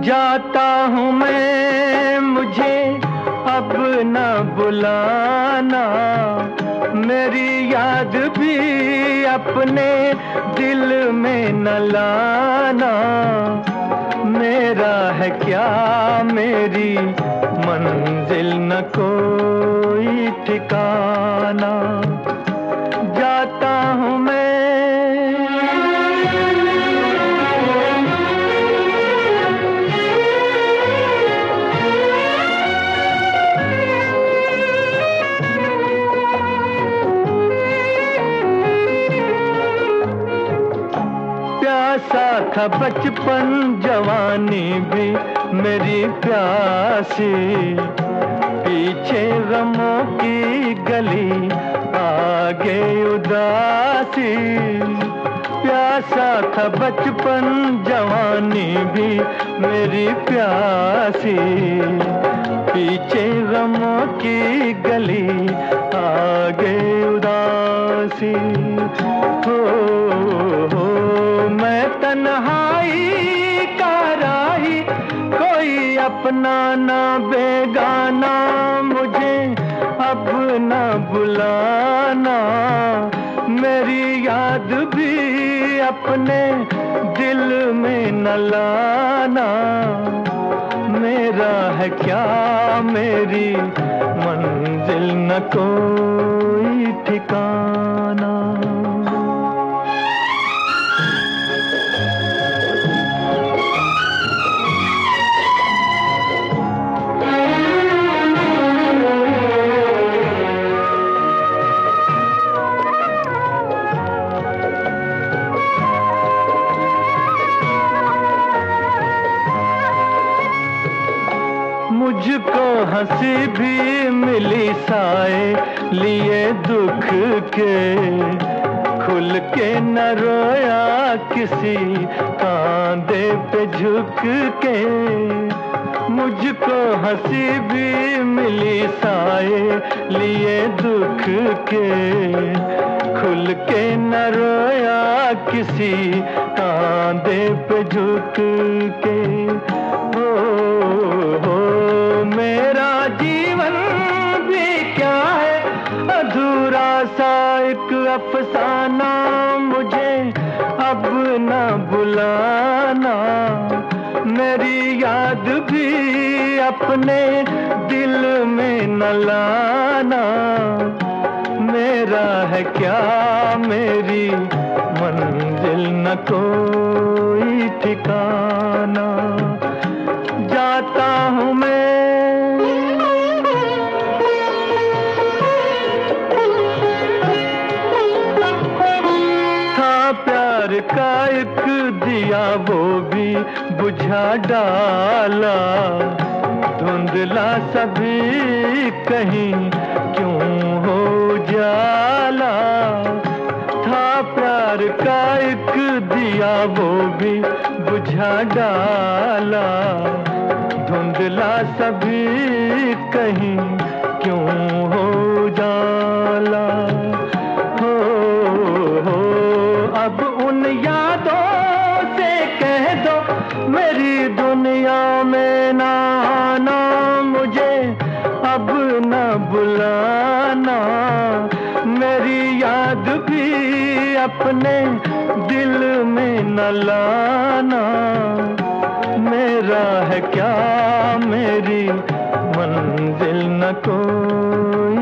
जाता हूँ मैं, मुझे अब न बुलाना, मेरी याद भी अपने दिल में न लाना। मेरा है क्या मेरी मंजिल न कोई ठिकाना, जाता हूँ मैं। प्यासा था बचपन जवानी भी मेरी प्यासी, पीछे गमों की गली आगे उदासी। प्यासा था बचपन जवानी भी मेरी प्यासी, पीछे गमों की गली आगे उदासी। हो मैं तन्हाई का राही, कोई अपना ना बेगाना, मुझे अब न बुलाना, मेरी याद भी अपने दिल में न लाना। मेरा है क्या मेरी मंजिल न कोई ठिकाना। मुझको हंसी भी मिली साए लिए दुख के, खुल के न रोया किसी कांधे पे झुक के। मुझको हंसी भी मिली साए लिए दुख के, खुल के न रोया किसी कांधे पे झुक के। हो मेरा जीवन भी क्या है अधूरा सा एक अफसाना, मुझे अब न बुलाना, मेरी याद भी अपने दिल में न लाना। मेरा है क्या मेरी मंजिल न कोई ठिकाना, जाता हूँ मैं। था प्यार का एक दिया वो भी बुझा डाला, धुंधला सभी कहीं क्यों हो जाला। था प्यार का एक दिया वो भी बुझा डाला, धुंधला सभी कहीं क्यों हो जाला। हो अब उन यादों से कह दो मेरी दुनिया में ना आना, मुझे अब न बुलाना, मेरी याद भी अपने दिल में न लाना। मेरा है क्या मेरी मंजिल न कोई